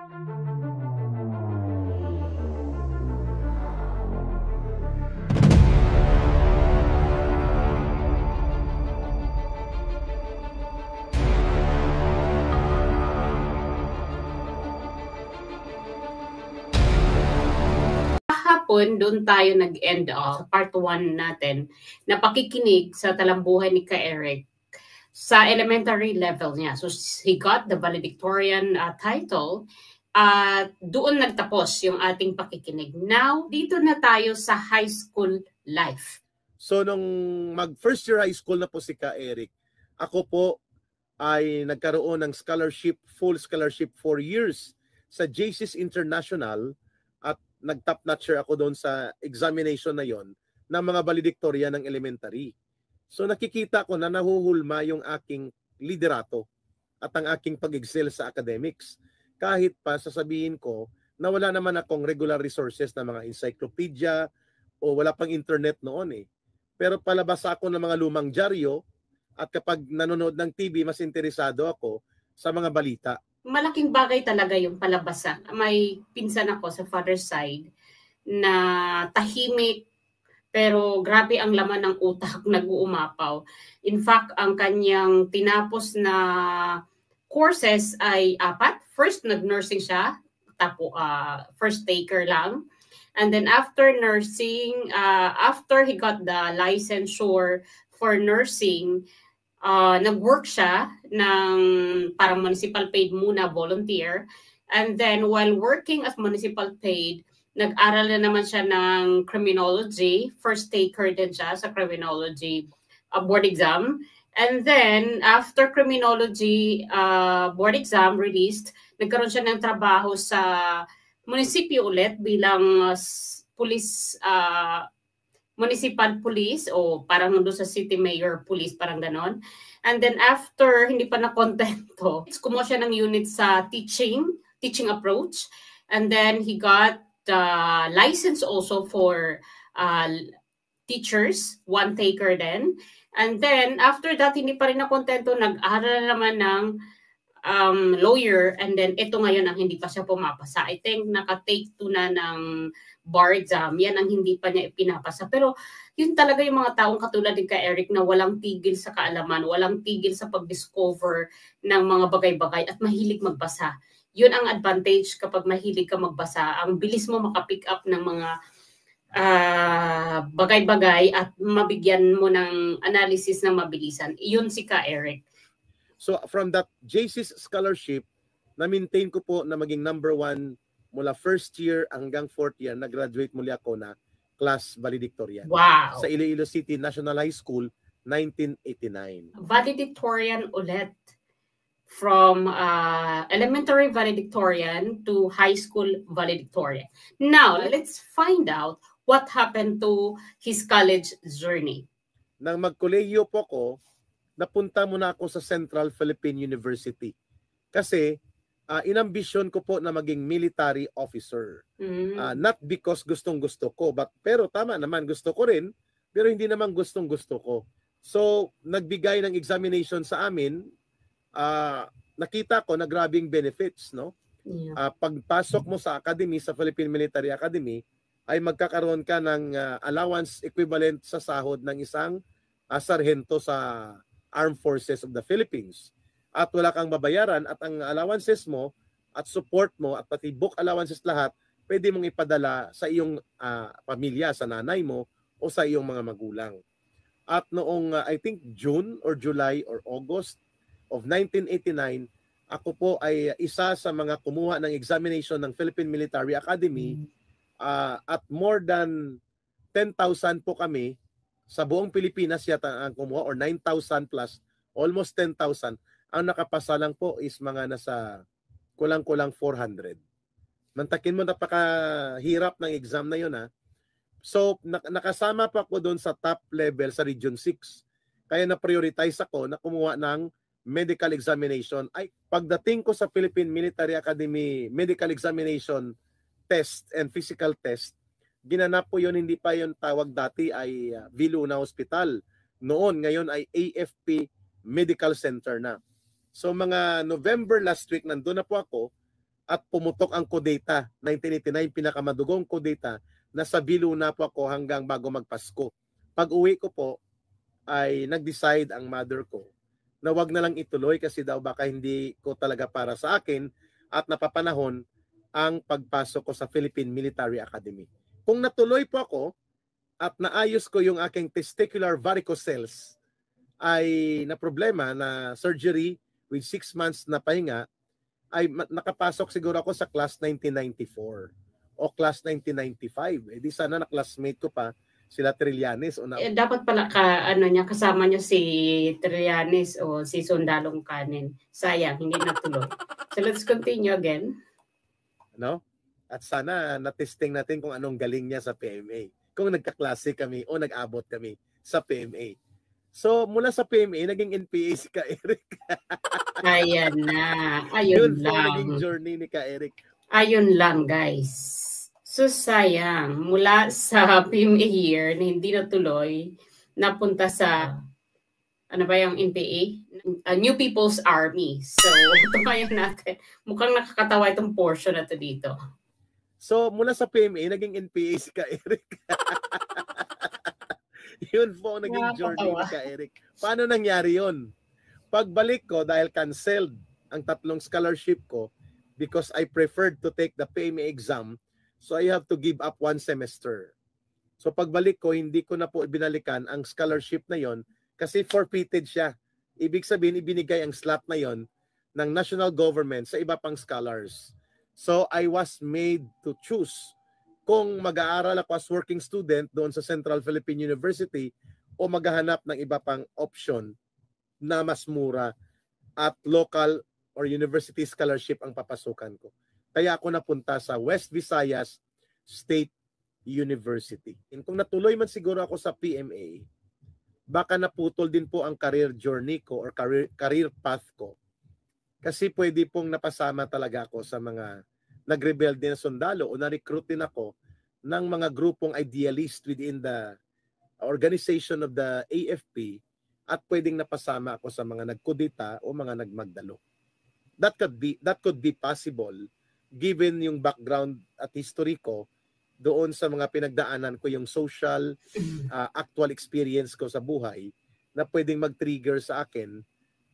Kahapon, doon tayo nag-end sa part 1 natin na pakikinig sa talambuhay ni Ka-Eric sa elementary level niya. So he got the valedictorian title at doon nagtapos yung ating pakikinig. Now, dito na tayo sa high school life. So nung mag first year high school na po si Ka-Eric, ako po ay nagkaroon ng scholarship, full scholarship 4 years sa JC's International at nag-top notcher ako doon sa examination na yon ng mga valedictorian ng elementary. So nakikita ko na nahuhulma yung aking liderato at ang aking pag-excel sa academics. Kahit pa sasabihin ko na wala naman akong regular resources na mga encyclopedia o wala pang internet noon eh. Pero palabas ako ng mga lumang dyaryo at kapag nanonood ng TV, mas interesado ako sa mga balita. Malaking bagay talaga yung palabasan. May pinsan ako sa father's side na tahimik pero grabe ang laman ng utak, nag-uumapaw. In fact, ang kanyang tinapos na courses ay 4. First, nag-nursing siya, first taker lang. And then after nursing, after he got the licensure for nursing, nag-work siya ng parang municipal paid muna, volunteer. And then while working as municipal paid, nag-aral na naman siya ng criminology. First taker din siya sa criminology board exam. And then after criminology board exam released, nagkaroon siya ng trabaho sa munisipyo ulit bilang police municipal police o parang doon sa city mayor police, parang ganon. And then after, hindi pa na-kontento, kumuha siya ng unit sa teaching approach. And then he got license also for teachers, 1 taker then. And then after that, hindi pa rin na-kontento, nag-aral naman ng lawyer, and then ito ngayon ang hindi pa siya pumapasa. I think naka-take 2 na ng bar exam, yan ang hindi pa niya ipinapasa. Pero yun talaga yung mga taong katulad din kay Eric na walang tigil sa kaalaman, walang tigil sa pag-discover ng mga bagay-bagay at mahilig magbasa. Yun ang advantage kapag mahilig ka magbasa. Ang bilis mo makapick up ng mga bagay-bagay at mabigyan mo ng analysis ng mabilisan. Yun si Ka Eric. So from that JC's scholarship, na-maintain ko po na maging number 1 mula first year hanggang 4th year. Nag-graduate muli ako na class valedictorian. Wow! Sa Iloilo City National High School, 1989. Valedictorian ulit. From elementary valedictorian to high school valedictorian. Now, let's find out what happened to his college journey. Nang magkolehiyo po ko, napunta muna ako sa Central Philippine University. Kasi inambisyon ko po na maging military officer. Not because gustong-gusto ko, pero tama naman, gusto ko rin, pero hindi naman gustong-gusto ko. So, nagbigay ng examination sa amin, nakita ko na grabing benefits, no? Yeah. Pagpasok mo sa academy, sa Philippine Military Academy, ay magkakaroon ka ng allowance equivalent sa sahod ng isang sarhento sa Armed Forces of the Philippines. At wala kang babayaran at ang allowances mo at support mo at pati book allowances lahat, pwede mong ipadala sa iyong pamilya, sa nanay mo o sa iyong mga magulang. At noong I think June or July or August of 1989, ako po ay isa sa mga kumuha ng examination ng Philippine Military Academy at more than 10,000 po kami sa buong Pilipinas yata ang kumuha or 9,000 plus, almost 10,000. Ang nakapasa lang po is mga nasa kulang-kulang 400. Mantakin mo, napakahirap ng exam na yun ha. So nakasama pa ako doon sa top level sa Region 6. Kaya na-prioritize ako na kumuha ng medical examination. Ay, pagdating ko sa Philippine Military Academy medical examination test and physical test, ginanap po yun, hindi pa yun tawag dati ay Viluna Hospital. Noon, ngayon ay AFP Medical Center na. So mga November last week, nandun na po ako at pumutok ang kudeta. 1989, pinakamadugong kudeta. Nasa Bilo na po ako hanggang bago magpasko. Pag uwi ko po, ay nag-decide ang mother ko na wag na lang ituloy kasi daw baka hindi ko talaga para sa akin at napapanahon ang pagpasok ko sa Philippine Military Academy. Kung natuloy po ako at naayos ko yung aking testicular varicocele ay na problema na surgery with 6 months na pahinga, ay nakapasok siguro ako sa class 1994 o class 1995. Eh di sana na-classmate ko pa sila Trillanes o dapat pala kasama niyo si Trillanes o si Sundalong Kanin. Sayang, hindi natuloy. So let's continue again. No? At sana na-testing natin kung anong galing niya sa PMA. Kung nagkaklase kami o nag-abot kami sa PMA. So mula sa PMA, naging NPA si Ka Eric. Ayan na. Ayun Yun lang. po naging journey ni Ka Eric. Ayun lang, guys. So sayang, mula sa PMA year na hindi natuloy, napunta sa, ano ba yung NPA? New People's Army. So, tumayan natin. Mukhang nakakatawa itong portion na to dito. So, mula sa PMA, naging NPA si Ka Eric. Yun po ang naging journey ni Ka Eric. Paano nangyari yun? Pagbalik ko, dahil canceled ang 3 scholarship ko because I preferred to take the PMA exam, so I have to give up 1 semester. So pagbalik ko, hindi ko na po binalikan ang scholarship na yon kasi forfeited siya. Ibig sabihin, ibinigay ang slot na yon ng national government sa iba pang scholars. So I was made to choose kung mag-aaral ako as working student doon sa Central Philippine University o maghahanap ng iba pang option na mas mura at local or university scholarship ang papasukan ko. Kaya ako napunta sa West Visayas State University. And kung natuloy man siguro ako sa PMA, baka naputol din po ang career journey ko or career path ko. Kasi pwede pong napasama talaga ako sa mga nag-rebelde na sundalo o na-recruit din ako ng mga grupong idealist within the organization of the AFP at pwedeng napasama ako sa mga nagkudita o mga nagmagdalo. That could be possible given yung background at history ko doon sa mga pinagdaanan ko, yung social actual experience ko sa buhay na pwedeng mag-trigger sa akin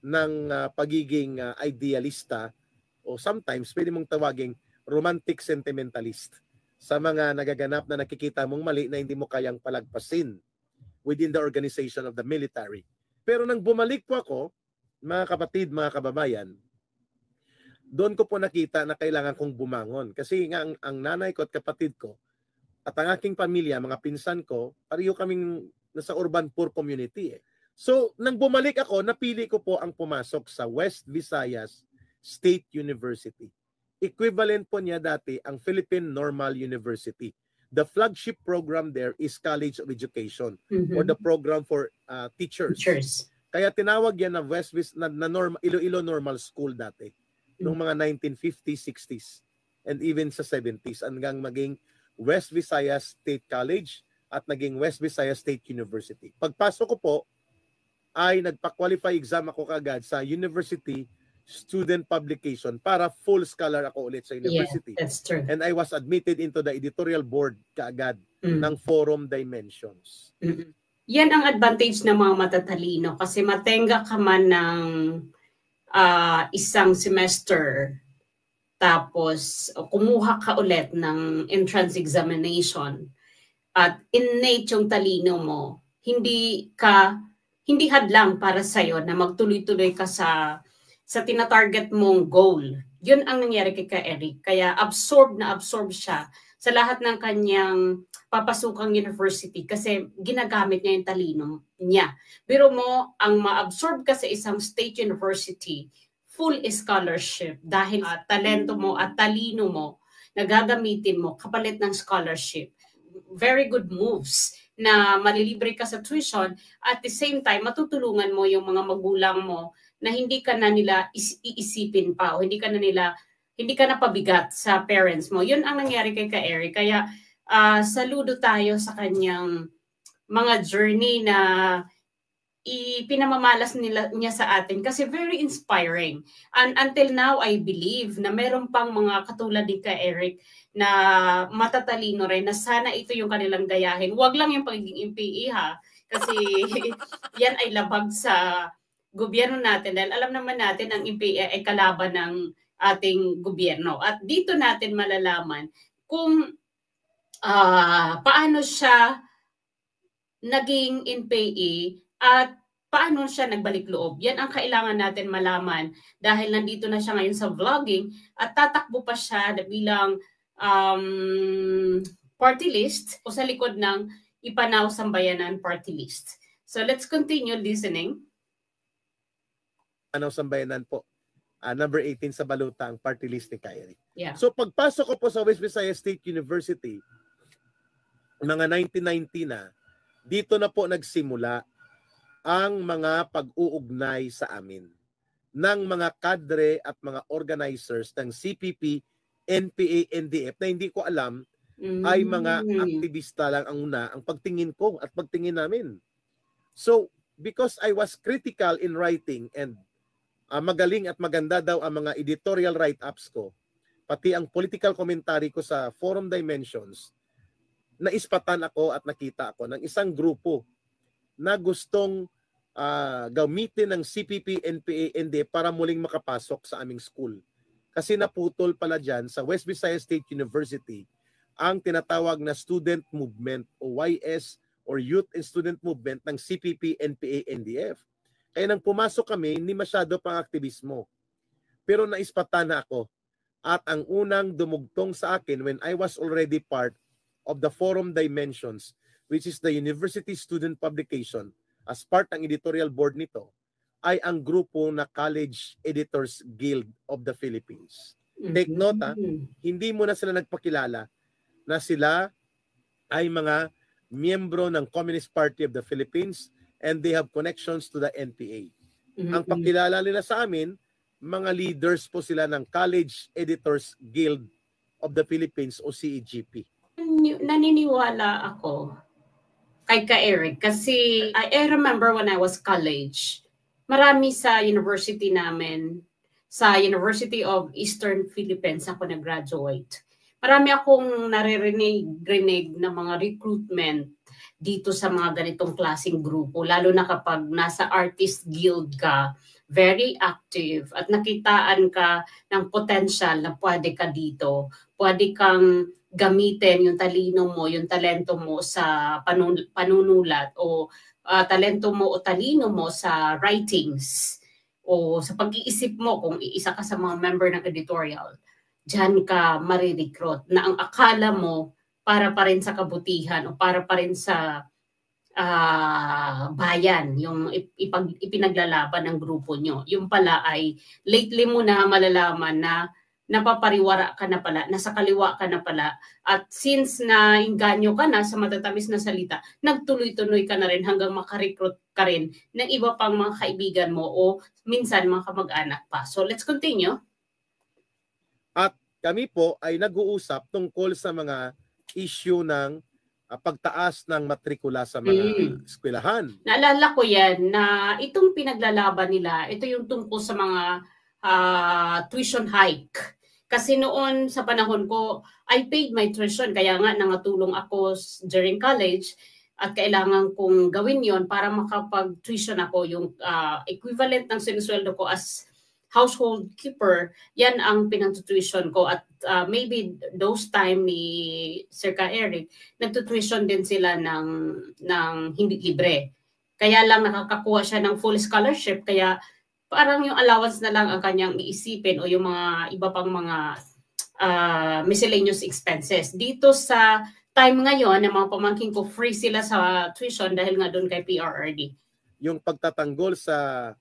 ng pagiging idealista o sometimes pwede mong tawaging romantic sentimentalist sa mga nagaganap na nakikita mong mali na hindi mo kayang palagpasin within the organization of the military. Pero nang bumalik po ako, mga kapatid, mga kababayan, doon ko po nakita na kailangan kong bumangon. Kasi nga ang nanay ko at kapatid ko at ang aking pamilya, mga pinsan ko, pareho kaming nasa urban poor community. So, nang bumalik ako, napili ko po ang pumasok sa West Visayas State University. Equivalent po niya dati ang Philippine Normal University. The flagship program there is College of Education or the program for teachers. Kaya tinawag yan na Iloilo Normal School dati. Noong mga 1950s, 60s, and even sa 70s, hanggang maging West Visayas State College at naging West Visayas State University. Pagpasok ko po, ay nagpa-qualify exam ako kaagad sa University Student Publication para full scholar ako ulit sa university. Yeah, that's true. And I was admitted into the editorial board kaagad ng Forum Dimensions. Yan ang advantage ng mga matatalino kasi matenga ka man ng isang semester tapos kumuha ka ulit ng entrance examination at innate yung talino mo, hindi hadlang para sa'yo na magtuloy-tuloy ka sa tina-target mong goal. Yun ang nangyari kay Ka Eric. Kaya absorb siya sa lahat ng kanyang papasukang university kasi ginagamit niya yung talino niya. Biro mo, ang ma-absorb ka sa isang state university, full scholarship dahil talento mo at talino mo na gagamitin mo kapalit ng scholarship. Very good moves na malilibre ka sa tuition at the same time matutulungan mo yung mga magulang mo na hindi ka na nila iisipin pa o hindi ka na pabigat sa parents mo. Yun ang nangyari kay Ka Eric. Kaya saludo tayo sa kanyang mga journey na ipinamamalas niya sa atin kasi very inspiring. And until now, I believe na meron pang mga katulad ni Eric na matatalino rin na sana ito yung kanilang gayahin. Huwag lang yung pagiging MPE ha, kasi yan ay labag sa gobyerno natin dahil alam naman natin ang MPE ay kalaban ng ating gobyerno. At dito natin malalaman kung paano siya naging MPE at paano siya nagbalik loob. Yan ang kailangan natin malaman dahil nandito na siya ngayon sa vlogging at tatakbo pa siya bilang party list o sa likod ng Ipanaw Sambayanan party list. So let's continue listening. Ipanaw Sambayanan po. Number 18 sa balutang party list ni Kyrie. Yeah. So pagpasok ko po sa West Visayas State University, mga 1990 na, dito na po nagsimula ang mga pag-uugnay sa amin ng mga kadre at mga organizers ng CPP, NPA, NDF na hindi ko alam ay mga aktivista lang ang una ang pagtingin ko at pagtingin namin. So, because I was critical in writing and magaling at maganda daw ang mga editorial write-ups ko, pati ang political commentary ko sa Forum Dimensions, naispatan ako at nakita ako ng isang grupo na gustong gamitin ng CPP, NPA, ND para muling makapasok sa aming school. Kasi naputol pala dyan sa West Visayas State University ang tinatawag na student movement o YS or Youth and Student Movement ng CPP, NPA, NDF. Kaya nang pumasok kami, hindi masyado pang aktivismo. Pero naispatan na ako. At ang unang dumugtong sa akin when I was already part of the Forum Dimensions, which is the university student publication, as part ng editorial board nito, ay ang grupo na College Editors Guild of the Philippines. Take note, hindi mo na sila nagpakilala na sila ay mga miyembro ng Communist Party of the Philippines and they have connections to the NPA. Ang pakilala nila sa amin, mga leaders po sila ng College Editors Guild of the Philippines o CEGP. Naniniwala ako kay Eric kasi I remember when I was college, marami sa university namin, sa University of Eastern Philippines ako nag-graduate. Marami akong naririnig na mga recruitment dito sa mga ganitong klaseng grupo, lalo na kapag nasa artist guild ka, very active at nakitaan ka ng potential na pwede ka dito, pwede kang gamitin yung talino mo, yung talento mo sa panunulat o talento mo o talino mo sa writings o sa pag-iisip mo kung iisa ka sa mga member ng editorial. Diyan ka marirecruit na ang akala mo para pa rin sa kabutihan o para pa rin sa bayan, yung ipinaglalaban ng grupo nyo. Yung pala ay lately mo na malalaman na napapariwara ka na pala, nasa kaliwa ka na pala. At since nainganyo ka na sa matatamis na salita, nagtuloy-tuloy ka na rin hanggang makarecruit ka rin ng iba pang mga kaibigan mo o minsan mga kamag-anak pa. So let's continue. At kami po ay nag-uusap tungkol sa mga issue ng pagtaas ng matrikula sa mga eskwelahan. Naalala ko yan na itong pinaglalaban nila, ito yung tungkol sa mga tuition hike. Kasi noon sa panahon ko, I paid my tuition. Kaya nga nangatulong ako during college at kailangan kong gawin yon para makapag-tuition ako. Yung equivalent ng sinusweldo ko as household keeper, yan ang pinag-tuition ko. At maybe those time ni Sir Eric, nagtutuition din sila ng hindi libre. Kaya lang nakakakuha siya ng full scholarship. Kaya parang yung allowance na lang ang kanyang iisipin o yung mga iba pang mga miscellaneous expenses. Dito sa time ngayon, ng mga pamangkin ko, free sila sa tuition dahil nga doon kay PRRD. Yung pagtatanggol sa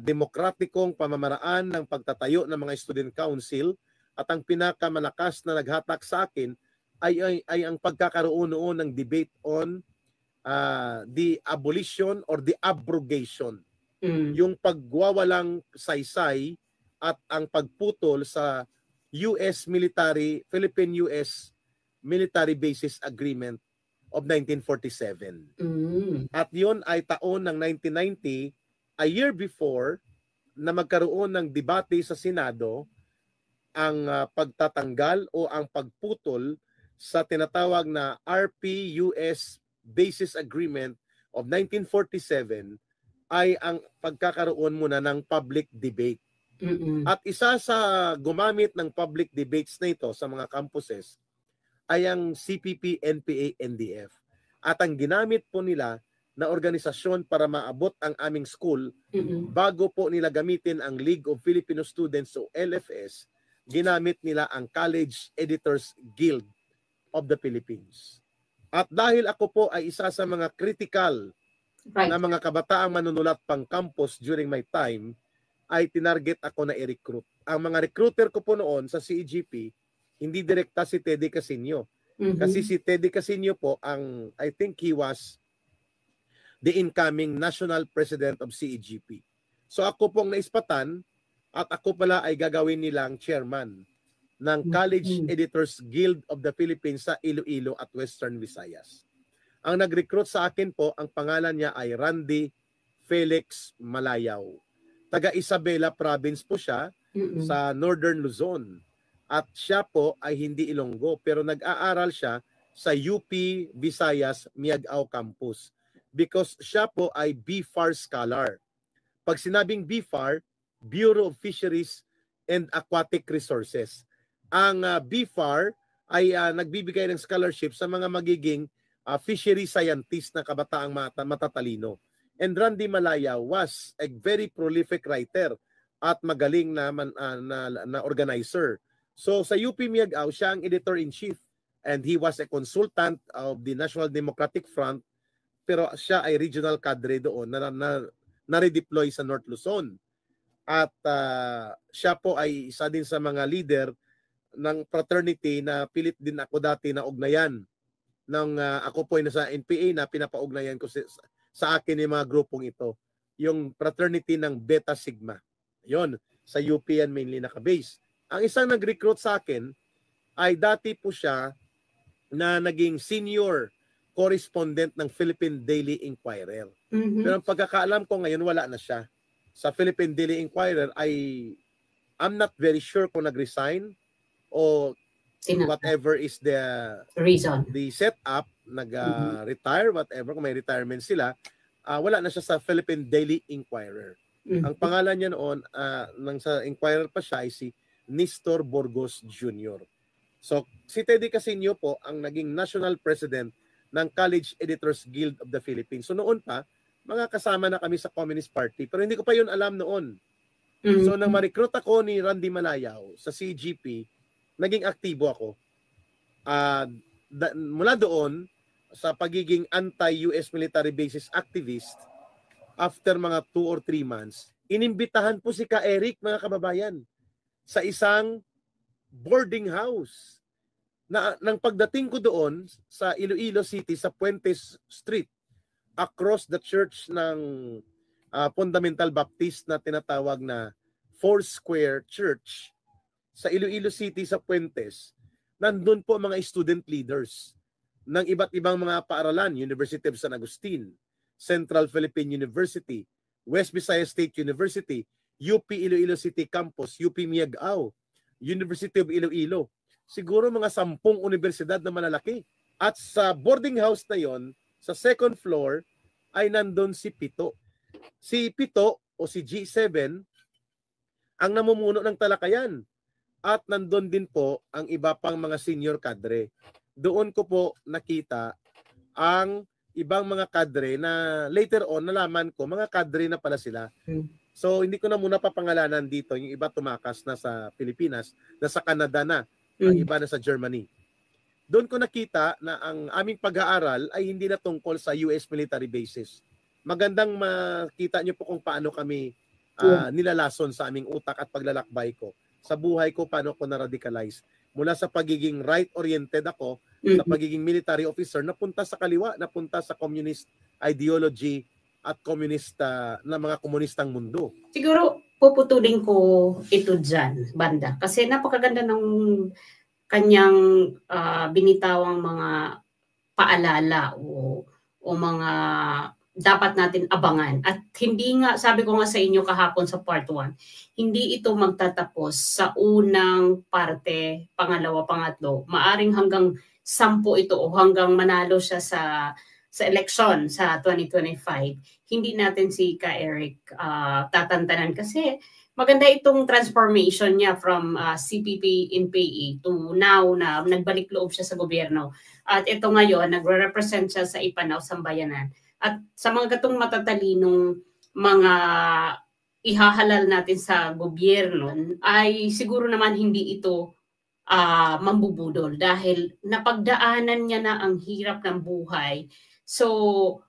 demokratikong pamamaraan ng pagtatayo ng mga student council at ang pinakamalakas na naghatak sa akin ay ang pagkakaroon noon ng debate on the abolition or the abrogation. Yung pagwawalang saysay at ang pagputol sa Philippine-US Military Basis Agreement of 1947. At yun ay taon ng 1990, a year before na magkaroon ng debate sa Senado ang pagtatanggal o ang pagputol sa tinatawag na RP-US Basis Agreement of 1947 ay ang pagkakaroon muna ng public debate. At isa sa gumamit ng public debates na ito sa mga campuses ay ang CPP, NPA, NDF. At ang ginamit po nila na organisasyon para maabot ang aming school, bago po nila gamitin ang League of Filipino Students o LFS, ginamit nila ang College Editors Guild of the Philippines. At dahil ako po ay isa sa mga critical na mga kabataang manunulat pang campus during my time, ay tinarget ako na i-recruit. Ang mga recruiter ko po noon sa CEGP, hindi direkta si Teddy Casino. Kasi si Teddy Casino po, I think he was the incoming national president of CEGP. So ako pong naispatan, at ako pala ay gagawin nilang chairman ng College Editors Guild of the Philippines sa Iloilo at Western Visayas. Ang nag-recruit sa akin po, ang pangalan niya ay Randy Felix Malayaw. Taga Isabela Province po siya sa Northern Luzon. At siya po ay hindi Ilonggo, pero nag-aaral siya sa UP Visayas Miagao Campus because siya po ay BFAR scholar. Pag sinabing BFAR, Bureau of Fisheries and Aquatic Resources. Ang BFAR ay nagbibigay ng scholarship sa mga magiging fishery scientist na kabataang matatalino. And Randy Malaya was a very prolific writer at magaling na organizer. So sa UP Miagao, siya ang editor-in-chief and he was a consultant of the National Democratic Front, pero siya ay regional cadre doon na redeploy sa North Luzon. At siya po ay isa din sa mga leader ng fraternity na pilit din ako dati na ugnayan. Nang ako po ay nasa NPA na pinapaugnayan ko sa akin yung mga grupong ito. Yung fraternity ng Beta Sigma. Yon, sa UP yan mainly naka-base. Ang isang nag-recruit sa akin ay dati po siya na naging senior correspondent ng Philippine Daily Inquirer. Pero ang pagkakaalam ko ngayon, wala na siya. Sa Philippine Daily Inquirer I'm not very sure kung nag-resign o whatever is the reason, the setup, nag-retire, whatever, kung may retirement sila, wala na siya sa Philippine Daily Inquirer. Ang pangalan niya noon, nang sa Inquirer pa siya, ay si Nestor Burgos Jr. So, si Teddy Casino po ang naging national president ng College Editors Guild of the Philippines. So noon pa, mga kasama na kami sa Communist Party, pero hindi ko pa yun alam noon. So nang ma-recruit ako ni Randy Malayaw sa CGP, naging aktibo ako. Mula doon, sa pagiging anti-US military bases activist, after mga 2 or 3 months, inimbitahan po si Ka Eric, mga kababayan, sa isang boarding house. Nang pagdating ko doon sa Iloilo City, sa Puentes Street, across the church ng Fundamental Baptist na tinatawag na Foursquare Church, sa Iloilo City, sa Puentes, nandun po mga student leaders ng iba't ibang mga paaralan, University of San Agustin, Central Philippine University, West Visayas State University, UP Iloilo City Campus, UP Miagao, University of Iloilo. Siguro mga 10 universidad na malalaki. At sa boarding house na yon, sa second floor, ay nandun si Pito. Si Pito o si G7 ang namumuno ng talakayan. At nandun din po ang iba pang mga senior cadre. Doon ko po nakita ang ibang mga kadre na later on nalaman ko, mga kadre na pala sila. So hindi ko na muna papangalanan dito. Yung iba tumakas na sa Pilipinas, nasa Canada na, ang iba na sa Germany. Doon ko nakita na ang aming pag-aaral ay hindi na tungkol sa US military bases. Magandang makita nyo po kung paano kami nilalason sa aming utak at paglalakbay ko. Sa buhay ko, paano ko na-radicalize. Mula sa pagiging right-oriented ako, sa pagiging military officer, napunta sa kaliwa, napunta sa communist ideology at communist na mga komunistang mundo. Siguro puputulin ko ito dyan, Banda. Kasi napakaganda ng kanyang binitawang mga paalala o mga dapat natin abangan. At hindi nga, sabi ko nga sa inyo kahapon sa part 1, hindi ito magtatapos sa unang parte, pangalawa, pangatlo. Maaring hanggang 10 ito o hanggang manalo siya sa election sa 2025. Hindi natin si Ka Eric tatantanan kasi maganda itong transformation niya from CPP in PE to now na nagbalik loob siya sa gobyerno. At ito ngayon, nagre-represent siya sa Ipanao, Sambayanan. At sa mga gatong matatalinong mga ihahalal natin sa gobyerno ay siguro naman hindi ito mambubudol dahil napagdaanan niya na ang hirap ng buhay. So,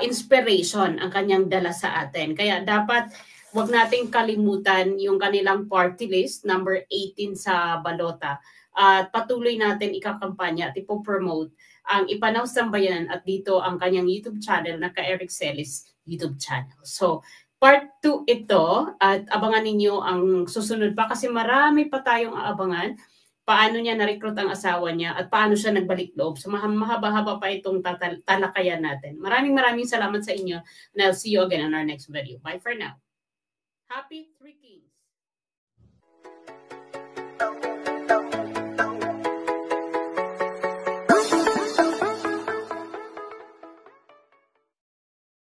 inspiration ang kanyang dala sa atin. Kaya dapat wag nating kalimutan yung kanilang party list, number 18 sa balota. At patuloy natin ikakampanya at ipopromote ang Ipanao Sambayanan at dito ang kanyang YouTube channel na Ka Eric Celis YouTube channel. So, part 2 ito at abangan ninyo ang susunod pa kasi marami pa tayong aabangan. Paano niya na-recruit ang asawa niya at paano siya nagbalik loob. So, mahaba-haba pa itong talakayan natin. Maraming salamat sa inyo and I'll see you again on our next video. Bye for now. Happy Three Kings!